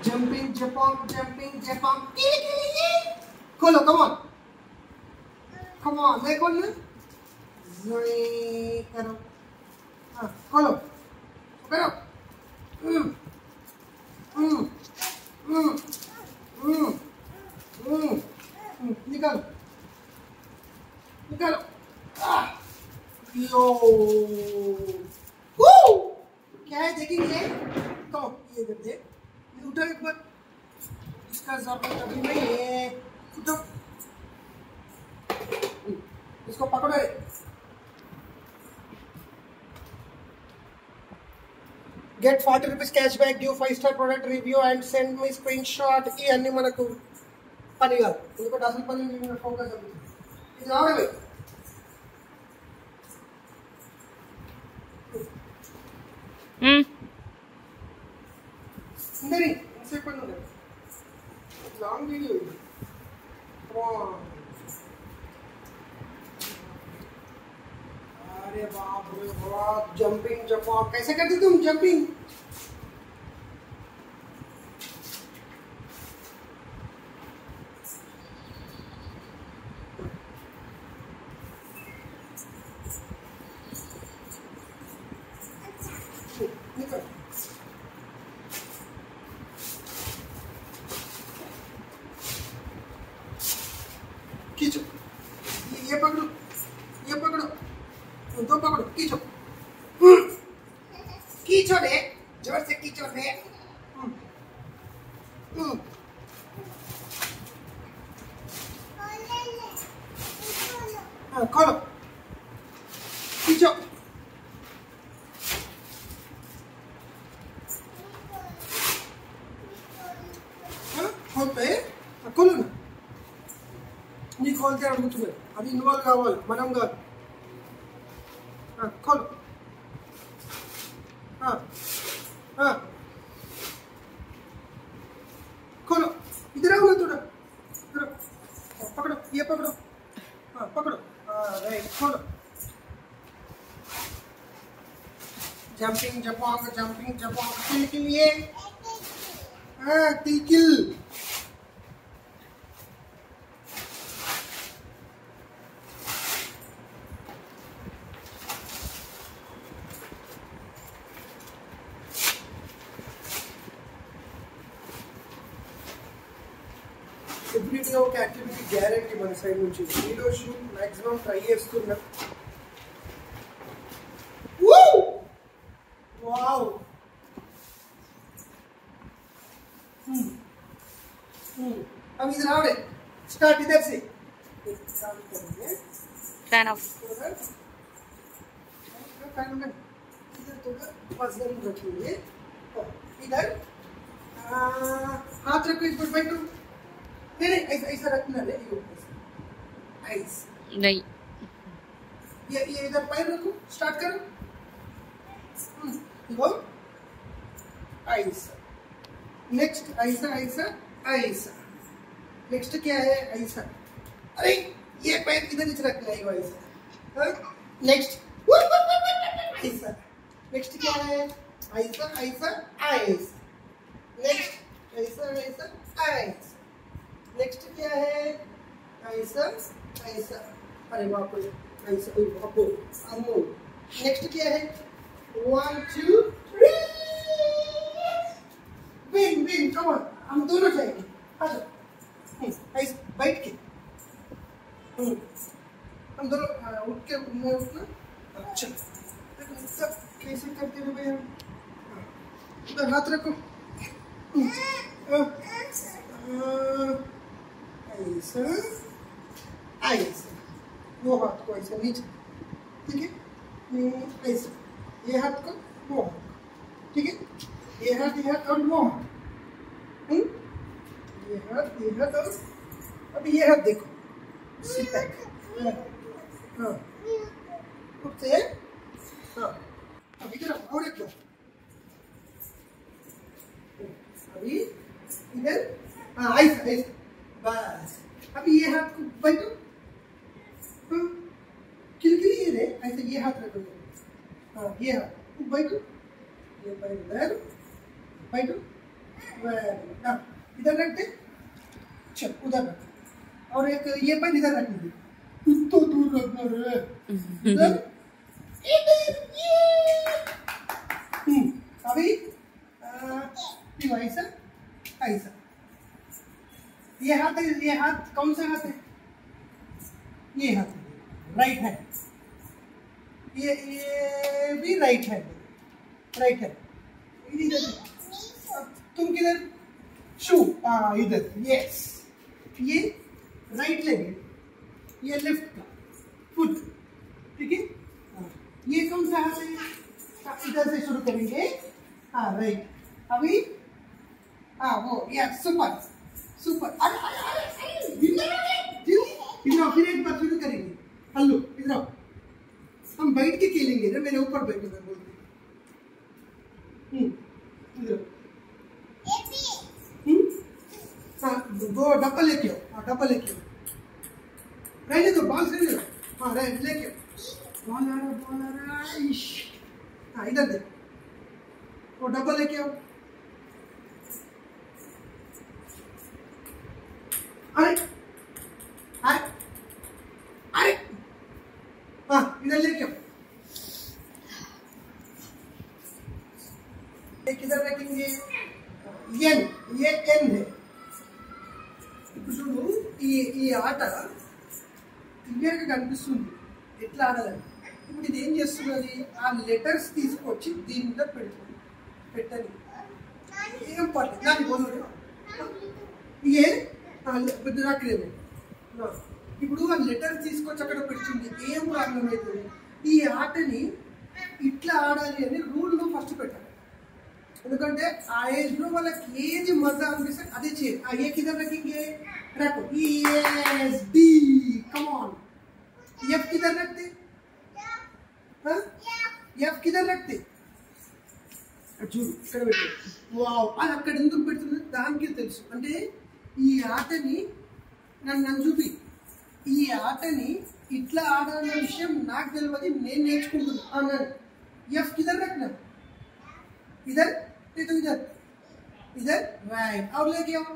Jumping, jump on. खोलो, come on, मैं खोलना. ज़ोई करो. हाँ, खोलो. करो. निकालो. यो. क्या है देखेंगे? तो ये दे. उठो एक बार. इसका जरूरत अभी नहीं है. उठो. इसको पकड़ो. Get 40 rupees cashback, do 5-star product review and send me screenshot. ये अन्य मना को पनीगा. इनको डासल पनीर में फोकस अभी. इधर आओ भाई. नहीं इनसे पढ़ना है. लॉन्ग वीडियो है. अरे बाप रे बाप. जंपिंग जंप कैसे करते तुम जंपिंग? खींचो. ये पकड़ो. दो पकड़ो. खींचो. खींचो रे. जोर से खींचो रे. हाँ खोलो. खींचो. हाँ खोलते. खोलो ना. नहीं खोलते अड़गुतुवे. అది ఇన్వాల్వ్ కావాలి మనం కాదు. खोलो. खोलो. इधर आओ ना थोड़ा. इधर पकड़ो. ये पकड़ो. पकड़ो. राइट. खोलो. जंपिंग जंपोंग किल के लिए. किल. ఎవ్రీడే ఒక యాక్టివిటీ గ్యారెంటీ మన సైడ్ నుంచి. వీడియో షూట్ మాక్సిమం ట్రై చేస్తున్నా. వావ్. अब इधर आओ रे. स्टार्ट इधर से. Fan of. इधर तो पजल रखिए. इधर हाथ रखो. इस पर बैठो. नहीं ऐसा रखना रे. ऐसा नहीं. ये इधर पैर रखो. स्टार्ट करो. गो. ऐसा. नेक्स्ट ऐसा. नेक्स्ट क्या है? ऐसा. अरे ये पैर इधर नीचे रखना है. ऐसा. नेक्स्ट ऐसा. नेक्स्ट क्या है? ऐसा. नेक्स्ट ऐसा. नेक्स्ट क्या है? ऐसा. अरे बाप रे. ऐसा. बापो अम्मो. नेक्स्ट क्या है? 1 2 3. Win come on. हम दोनों जाएंगे. आ जाओ. ऐसे बैठ के. हम दोनों उठ के मैं उठना. अच्छा देखो सब कैसे करते हैं भैया. उधर हाथ रखो. ऐसा. वो हाथ को ऐसा नीचे. ठीक है. ऐसा. ये हाथ को वो हाथ. ठीक है. ये हाथ और वो हाथ. ये हाथ और अभी ये हाथ देखो. Sit back. हाँ. उठते हैं. हाँ. अभी इधर और एक बार. अभी इधर. हाँ ऐसा. बस. अभी ये हाथ को बैठो. किलकिली रे. ऐसे ये हाथ रखो. हाँ ये हाथ बैठो. ये पैर इधर बैठो. इधर रखते, चल उधर रख, और एक ये पैर इधर रख दे, इतना दूर रखना रे, इधर, अभी ऐसा ऐसा, ये हाथ कौन सा हाथ है? ये हाथ राइट हैंड, ये भी राइट हैंड, इधर तुम किधर? शू, इधर, यस, ये राइट लेग है, ये लेफ्ट का फुट, ठीक है? ये कौन सा हाथ है? इधर से शुरू करेंगे, राइट, अभी वो यस, सुपर, अरे इधर फिर एक बार शुरू करेंगे, हल्लो इधर हम बैठ के खेलेंगे ना, मेरे ऊपर बैठो, मैं बोलती इधर, वो डब्बा लेके आओ, रहने दो, बॉल रहने दो, लेके आओ, बॉल आ रहा, इधर दे, वो डब्बा लेके आओ, अरे इधर लेके आओ, किधर रखेंगे? ये एन है, చూడు ఈ ఆట క్లియర్గా కనిపిస్తుంది ఎట్లా ఆడాలని. ఇప్పుడు ఇది ఏం చేస్తున్నది? ఆ లెటర్స్ తీసుకొచ్చి దీని మీద పెడుతుంది, పెట్టని ఏం పర్లేదు దాన్ని బోలు ఏ రాకలేదు. ఇప్పుడు ఆ లెటర్స్ తీసుకొచ్చి అక్కడ పెడుతుంది, ఏం ప్రాబ్లం అవుతుంది? ఈ ఆటని ఇట్లా ఆడాలి అని రూల్లో ఫస్ట్ పెట్టాలి, ఎందుకంటే ఆ ఏజ్ లో వాళ్ళకి ఏది మజా అనిపిస్తే అదే చేయాలి. ఏ కిధర్ రखेंगे? रखो, yes, D, come on, F किधर रखते? F किधर रखते? చూడు ఇక్కడ పెట్టు, వావ్, అది అక్కడ ఎందుకు పెడుతుంది దానికి తెలుసు. అంటే ఈ ఆటని నన్ను చూపి, ఈ ఆటని ఇట్లా ఆడాలన్న విషయం నాకు తెలియదు, నేను నేర్చుకుంటున్నాను అన్నాడు. ఎఫ్ కిధర్ రखना, इधर इधर राइट, और लेके आओ.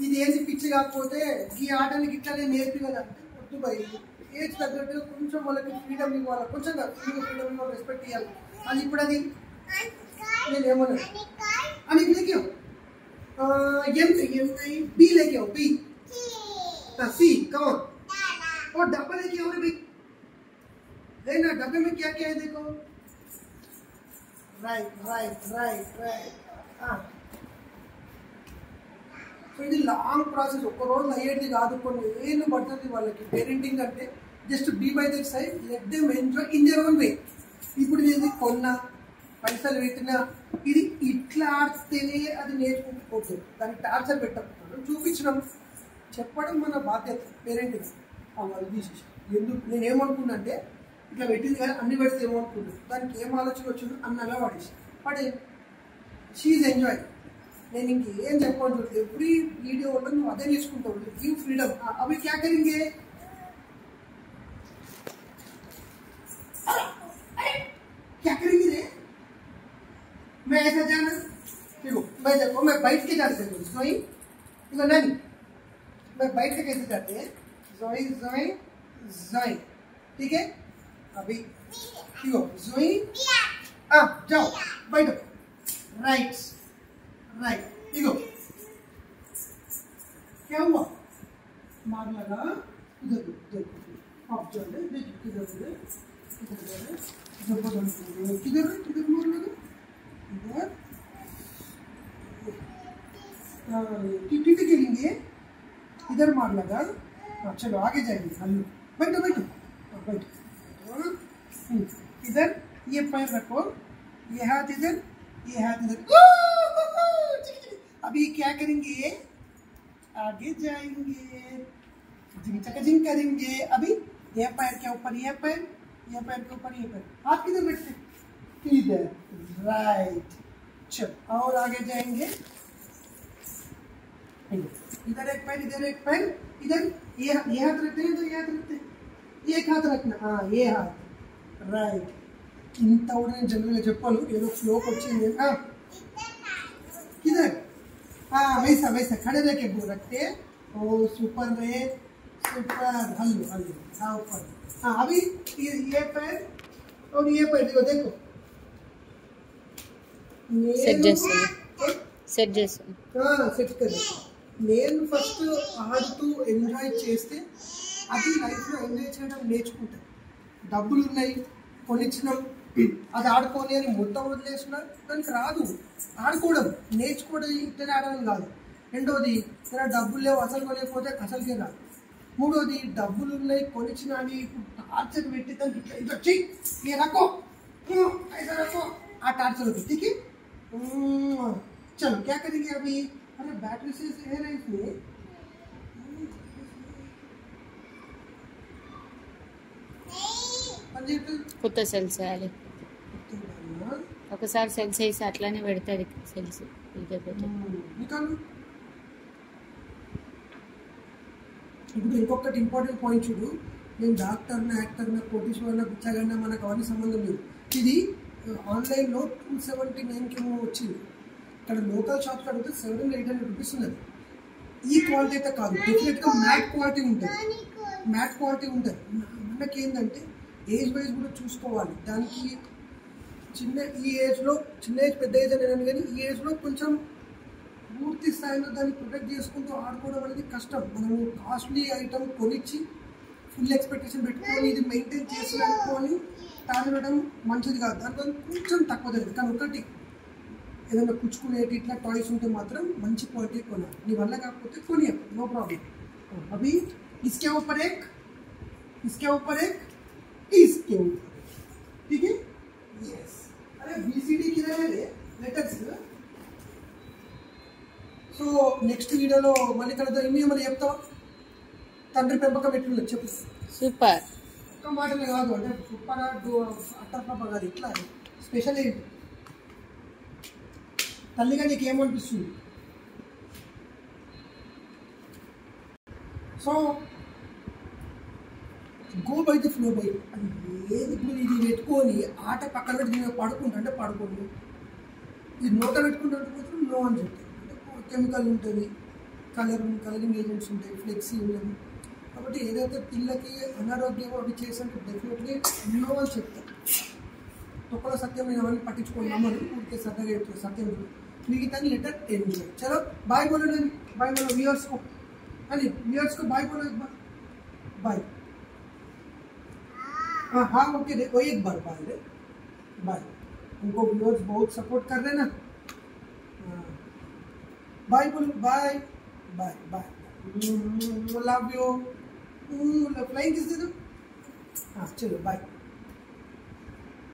ఇది ఏది పిచ్చి కాకపోతే ఈ ఆటని ఇట్లానే నేర్పియాలంటే వద్దు బై, ఏజ్ తగ్గట్టు కొంచెం వాళ్ళకి ఫ్రీడమ్ ఇవ్వాలి, కొంచెం ఫ్రీడమ్ ఇవ్వాలి, రెస్పెక్ట్ ఇవ్వాలి. అది ఇప్పుడు అది నేను ఏమన్నా అని लेके आओ, एम बी लेके आओ, बी सी, कम ऑन, और डब्बा लेके आओ रे भाई, देखना डब्बे में क्या क्या है, देखो, राइट. సో ఇది లాంగ్ ప్రాసెస్, ఒక్క రోజులో అయ్యేది కాదు, కొన్ని ఏళ్ళు పడుతుంది వాళ్ళకి. పేరెంటింగ్ అంటే just be by that side, let them enjoy in their own way. ఇప్పుడు ఇది కొన్నా పైసలు పెట్టినా ఇది ఇట్లా ఆడితేనే అది నేర్చుకుంటుపోతుంది, దానికి టార్చర్ పెట్టకపోవడం, చూపించడం, చెప్పడం మన బాధ్యత పేరెంటింగ్. వాళ్ళు తీసేసి ఎందుకు నేనేమనుకున్నా అంటే ఇట్లా పెట్టింది కానీ అన్ని పెడితే ఏమనుకున్నాను, దానికి ఏం ఆలోచన వచ్చిందో అన్నలా పడేసి షీఈ్ ఎంజాయ్. నేను ఇంకేం చెప్పాను చూడండి, ఎవ్రీ వీడియోలో నువ్వు అదే నేర్చుకుంటావు, గివ్ ఫ్రీడమ్. అవి క్యా కरेंगे? क्या करेंगे रे? मैं ऐसा जाना, देखो मैं बैठ के जाते हैं जोई, देखो नानी मैं बैठ के कैसे जाते हैं, जोई, ठीक है? अभी देखो जोई, जाओ बैठो, राइट, देखो क्या हुआ, मार लगा, इधर आप जाओ, देखो किधर मार लगा, इधर खेलेंगे, इधर मार लगा, चलो आगे जाएंगे, हल्लो बैठो, इधर ये पैर रखो, ये हाथ इधर, अभी क्या करेंगे? आगे जाएंगे, जिंग करेंगे. अभी ये पैर के ऊपर ये पैर, के ऊपर ये पैर, हाथ किधर बैठते? इधर, राइट. चलो और आगे जाएंगे, इधर एक पैर, इधर ये हाथ रखते हैं, तो ये हाथ रखते हैं, एक हाथ रखना, ये हाथ, राइट. ఇంత కూడా నేను జనరల్గా చెప్పాను, ఏదో ఫ్లోకి వచ్చింది. वैसा वैसा खड़े रह के रखते। ओ सुपर रे, सुपर। हल्लो हल्लो, हाँ ऊपर। हाँ अभी ये पैर और ये पैर देखो देखो। సెట్ చేస్తాను సెట్ కదా। నేను ఫస్ట్ ఆడుతూ ఎంజాయ్ చేస్తే అది లైఫ్లో ఎంజాయ్ చేయడం నేర్చుకుంటాను. డబ్బులు ఉన్నాయి కొనిచ్చినాం, అది ఆడుకోని అని మొత్తం వదిలేసిన దానికి రాదు. ఆడుకోవడం నేర్చుకోవడం ఇట్లనే ఆడడం కాదు. రెండోది ఇలా డబ్బులు లేవు అసలు కొనకపోతే అసలుకే రాదు. మూడోది డబ్బులు ఉన్నాయి కొనిచ్చిన అని టార్చర్ పెట్టి దానికి ఇట్లా ఇది వచ్చి ये रखो ऐसा रखो आ टार्चर होती ठीक है। चलो क्या करेंगे अभी। अरे बैटरी से है ना इसमें కొత్త సెల్స్ వేయాలి. ఒకసారి సెల్స్ వేసి అట్లానే పెడతాది సెల్స్ ఇప్పుడు ఇంకొకటి ఇంపార్టెంట్ పాయింట్ చూడు. నేను డాక్టర్నా యాక్టర్నా కోటీశ్వర్నా పిచ్చగన్నా మనకు అవన్నీ సంబంధం లేదు. ఇది ఆన్లైన్లో 279కి వచ్చింది. ఇక్కడ లోకల్ షాప్స్ అడిగితే 700-800 రూపీస్ ఉన్నది. ఈ క్వాలిటీ అయితే కాదు, డెఫినెట్గా మ్యాట్ క్వాలిటీ ఉంటుంది. మ్యాట్ క్వాలిటీ ఉంటుంది. మనకి ఏంటంటే ఏజ్ వైజ్ కూడా చూసుకోవాలి. దానికి చిన్న ఈ ఏజ్లో చిన్న ఏజ్ పెద్ద ఏజ్ అని కానీ ఈ ఏజ్లో కొంచెం పూర్తి స్థాయిలో దాన్ని ప్రొటెక్ట్ చేసుకుంటూ ఆడుకోవడం అనేది కష్టం. మనము కాస్ట్లీ ఐటమ్ కొనిచ్చి ఫుల్ ఎక్స్పెక్టేషన్ పెట్టుకొని ఇది మెయింటైన్ చేసి అనుకొని తాగడం మంచిది కాదు. దాంట్లో కొంచెం తక్కువ జరిగింది. కానీ ఒకటి ఏదైనా పుచ్చుకునేటి ఇట్లా టాయ్స్ ఉంటే మాత్రం మంచి క్వాలిటీ కొనాలి. నీ వల్ల కాకపోతే కొనియా, నో ప్రాబ్లం. అవి इसके ऊपर एक इसके ऊपर ठीक है। यस अरे BCD की रहे लेटर्स। సో నెక్స్ట్ వీడియోలో మళ్ళీ కలుద్దాం. ఇన్ని ఏమైనా చెప్తావా? తండ్రి పెంపకం ఎట్లుందో చెప్పు. సూపర్. ఒక్క మాటలే కాదు అంటే సూపర్ అట్టప్ప కాదు, ఇట్లా స్పెషల్ ఏంటి తల్లిగా నీకు ఏమనిపిస్తుంది? So go by the flow by. ఏది ఇప్పుడు ఇది పెట్టుకొని ఆట పక్కన పెట్టి నేను పడుకుంటా అంటే పడుకోండి, ఇది నోట పెట్టుకుంటే మాత్రం నో అని చెప్తాను. కెమికల్ ఉంటుంది, కలరింగ్ ఏజెంట్స్ ఉంటాయి, ఫ్లెక్సీ ఉంటుంది. కాబట్టి ఏదైతే పిల్లకి అనారోగ్యం అవి చేసినట్టు డెఫినెట్లీ నో అని చెప్తాను. తొక్కల సత్యం అవన్నీ పట్టించుకున్నామని ఊరికే సరదాగా చెప్తాను. సత్యం మిగతా లెటర్ ఎంజాయ్. చలో బాయ్ बोलो, బాయ్ बोलो व्यूअर्स को, अरे व्यूअर्स को बाय बोलो एक बार, बाय। हाँ ओके वो एक बार बाय रे बाय। उनको व्यूअर्स बहुत सपोर्ट कर रहे हैं ना। बाय बोलो, bye bye bye, love you, flying kiss दे दो। हाँ चलो बाय।